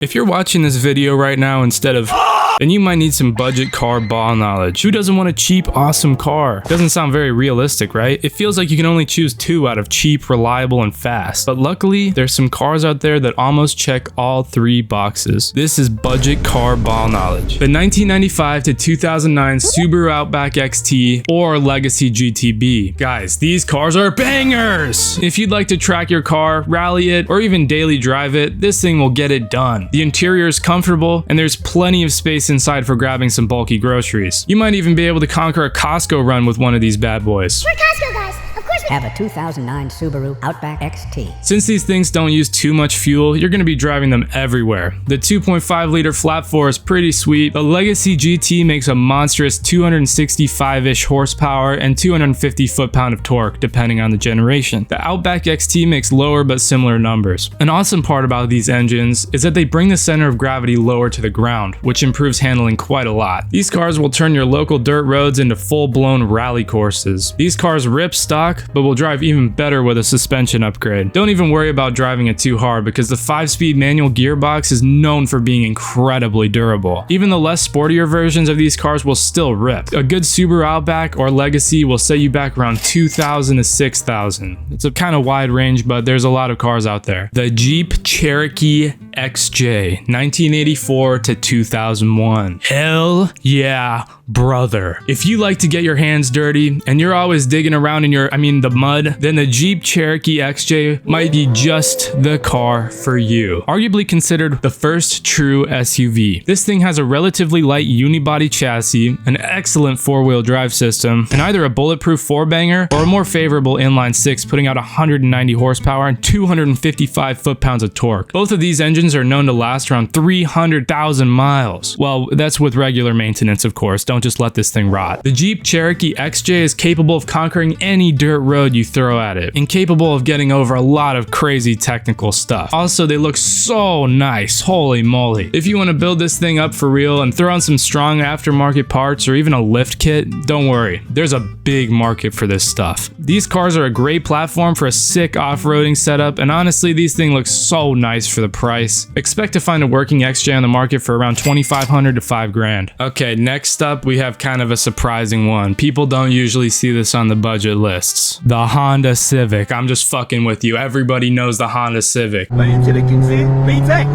If you're watching this video right now instead of then you might need some budget car ball knowledge. Who doesn't want a cheap, awesome car? Doesn't sound very realistic, right? It feels like you can only choose two out of cheap, reliable, and fast. But luckily, there's some cars out there that almost check all three boxes. This is budget car ball knowledge. The 1995 to 2009 Subaru Outback XT or Legacy GTB. Guys, these cars are bangers! If you'd like to track your car, rally it, or even daily drive it, this thing will get it done. The interior is comfortable, and there's plenty of space inside for grabbing some bulky groceries. You might even be able to conquer a Costco run with one of these bad boys. We're Costco guys. Of course we have a 2009 Subaru Outback XT. Since these things don't use too much fuel, you're going to be driving them everywhere. The 2.5 liter flat 4 is pretty sweet. The Legacy GT makes a monstrous 265-ish horsepower and 250 foot-pound of torque, depending on the generation. The Outback XT makes lower but similar numbers. An awesome part about these engines is that they bring the center of gravity lower to the ground, which improves handling quite a lot. These cars will turn your local dirt roads into full-blown rally courses. These cars rip stock, but will drive even better with a suspension upgrade. Don't even worry about driving it too hard because the 5-speed manual gearbox is known for being incredibly durable. Even the less sportier versions of these cars will still rip. A good Subaru Outback or Legacy will set you back around 2,000 to 6,000. It's a kind of wide range, but there's a lot of cars out there. The Jeep Cherokee XJ, 1984 to 2001. Hell yeah, brother. If you like to get your hands dirty and you're always digging around in the mud, then the Jeep Cherokee XJ might be just the car for you. Arguably considered the first true SUV. This thing has a relatively light unibody chassis, an excellent four-wheel drive system, and either a bulletproof four-banger or a more favorable inline six putting out 190 horsepower and 255 foot-pounds of torque. Both of these engines are known to last around 300,000 miles. Well, that's with regular maintenance, of course. Don't just let this thing rot. The Jeep Cherokee XJ is capable of conquering any dirt road you throw at it, and capable of getting over a lot of crazy technical stuff. Also, they look so nice, holy moly. If you want to build this thing up for real and throw on some strong aftermarket parts or even a lift kit, don't worry, there's a big market for this stuff. These cars are a great platform for a sick off-roading setup, and honestly, these things look so nice for the price. Expect to find a working XJ on the market for around $2,500 to $5,000. Okay, next up, we have kind of a surprising one. People don't usually see this on the budget lists. The Honda Civic. I'm just fucking with you. Everybody knows the Honda Civic. VTEC,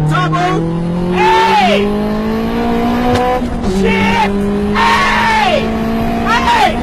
Turbo, hey! Shit! Hey! Hey!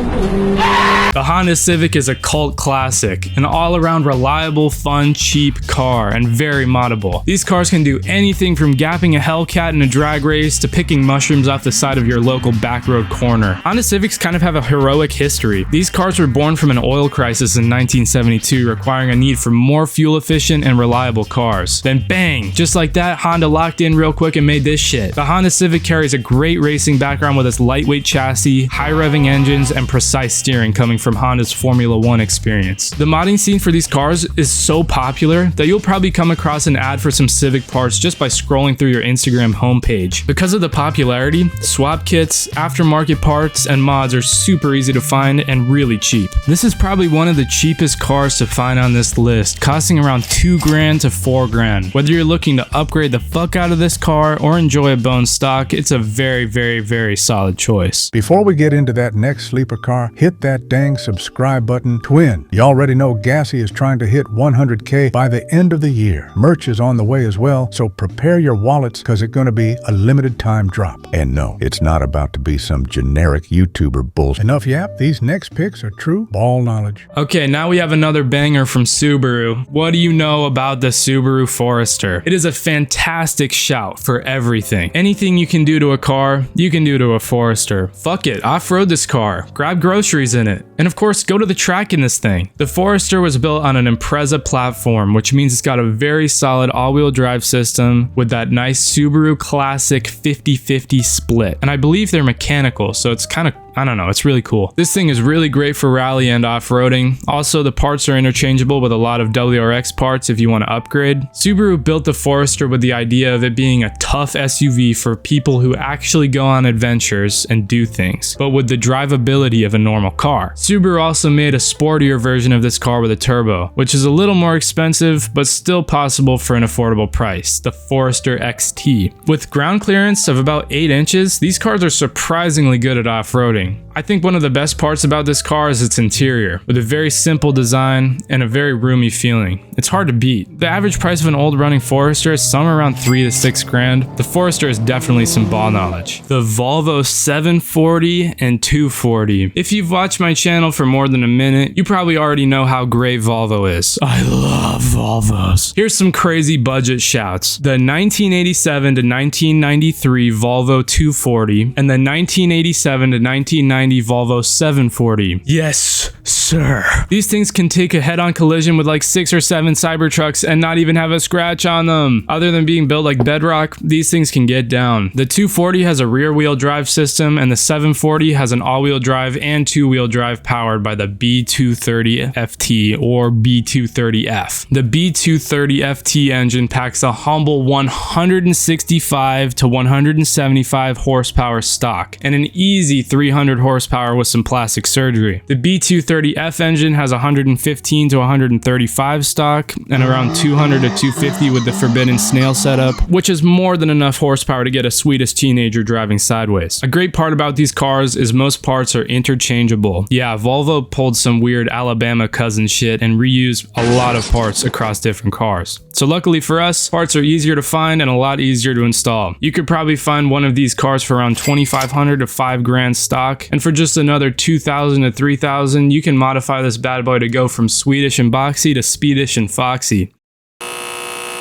The Honda Civic is a cult classic, an all-around reliable, fun, cheap car, and very moddable. These cars can do anything from gapping a Hellcat in a drag race to picking mushrooms off the side of your local backroad corner. Honda Civics kind of have a heroic history. These cars were born from an oil crisis in 1972, requiring a need for more fuel-efficient and reliable cars. Then bang! Just like that, Honda locked in real quick and made this shit. The Honda Civic carries a great racing background with its lightweight chassis, high-revving engines, and precise steering coming from Honda's Formula One experience. The modding scene for these cars is so popular that you'll probably come across an ad for some Civic parts just by scrolling through your Instagram homepage. Because of the popularity, swap kits, aftermarket parts, and mods are super easy to find and really cheap. This is probably one of the cheapest cars to find on this list, costing around $2,000 to $4,000. Whether you're looking to upgrade the fuck out of this car or enjoy a bone stock, it's a very, very, very solid choice. Before we get into that next sleeper car, hit that dang subscribe button to win. You already know Gassy is trying to hit 100K by the end of the year. Merch is on the way as well, so prepare your wallets because it's going to be a limited time drop. And no, it's not about to be some generic YouTuber bullshit. Enough yap, these next picks are true ball knowledge. Okay, now we have another banger from Subaru. What do you know about the Subaru Forester? It is a fantastic shout for everything. Anything you can do to a car, you can do to a Forester. Fuck it, off-road this car, grab groceries in it, and of course, go to the track in this thing. The Forester was built on an Impreza platform, which means it's got a very solid all-wheel drive system with that nice Subaru classic 50-50 split. And I believe they're mechanical, so it's kind of I don't know, it's really cool. This thing is really great for rally and off-roading. Also, the parts are interchangeable with a lot of WRX parts if you want to upgrade. Subaru built the Forester with the idea of it being a tough SUV for people who actually go on adventures and do things, but with the drivability of a normal car. Subaru also made a sportier version of this car with a turbo, which is a little more expensive, but still possible for an affordable price, the Forester XT. With ground clearance of about 8 inches, these cars are surprisingly good at off-roading. I think one of the best parts about this car is its interior, with a very simple design and a very roomy feeling. It's hard to beat. The average price of an old running Forester is somewhere around 3 to 6 grand. The Forester is definitely some ball knowledge. The Volvo 740 and 240. If you've watched my channel for more than a minute, you probably already know how great Volvo is. I love Volvos. Here's some crazy budget shouts. The 1987 to 1993 Volvo 240 and the 1987 to 1990 Volvo 740. Yes, sir. These things can take a head-on collision with like 6 or 7 Cybertrucks and not even have a scratch on them. Other than being built like bedrock, these things can get down. The 240 has a rear-wheel drive system and the 740 has an all-wheel drive and two-wheel drive powered by the B230 FT or B230F. The B230 FT engine packs a humble 165 to 175 horsepower stock and an easy 300 horsepower with some plastic surgery. The B230F engine has 115 to 135 stock and around 200 to 250 with the forbidden snail setup, which is more than enough horsepower to get a Swedish teenager driving sideways. A great part about these cars is most parts are interchangeable. Yeah, Volvo pulled some weird Alabama cousin shit and reused a lot of parts across different cars. So luckily for us, parts are easier to find and a lot easier to install. You could probably find one of these cars for around 2,500 to 5 grand stock, and for just another 2,000 to 3,000, you can modify this bad boy to go from Swedish and boxy to Speedish and foxy.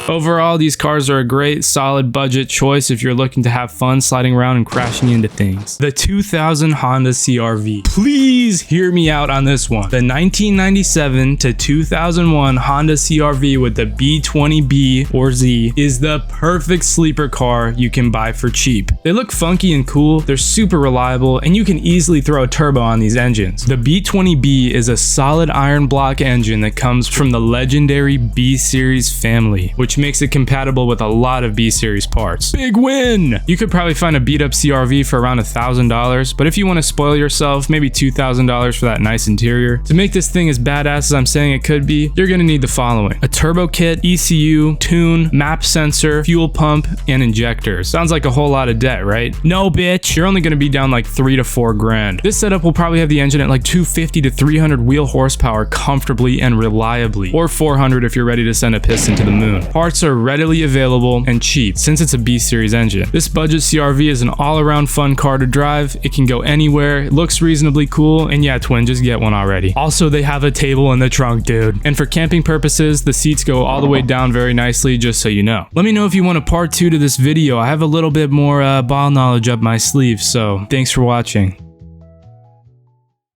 Overall, these cars are a great, solid budget choice if you're looking to have fun sliding around and crashing into things. The 2000 Honda CR-V. Please hear me out on this one. The 1997 to 2001 Honda CR-V with the B20B or Z is the perfect sleeper car you can buy for cheap. They look funky and cool, they're super reliable, and you can easily throw a turbo on these engines. The B20B is a solid iron block engine that comes from the legendary B-Series family, which makes it compatible with a lot of B-Series parts. Big win! You could probably find a beat-up CR-V for around $1,000, but if you want to spoil yourself, maybe $2,000 for that nice interior. To make this thing as badass as I'm saying it could be, you're gonna need the following: a turbo kit, ECU, tune, map sensor, fuel pump, and injectors. Sounds like a whole lot of debt, right? No, bitch! You're only gonna be down like 3 to 4 grand. This setup will probably have the engine at like 250 to 300 wheel horsepower comfortably and reliably, or 400 if you're ready to send a piston to the moon. Parts are readily available and cheap since it's a B-Series engine. This budget CR-V is an all-around fun car to drive. It can go anywhere, it looks reasonably cool, and yeah, twin, just get one already. Also, they have a table in the trunk, dude. And for camping purposes, the seats go all the way down very nicely, just so you know. Let me know if you want a part 2 to this video. I have a little bit more ball knowledge up my sleeve, so thanks for watching.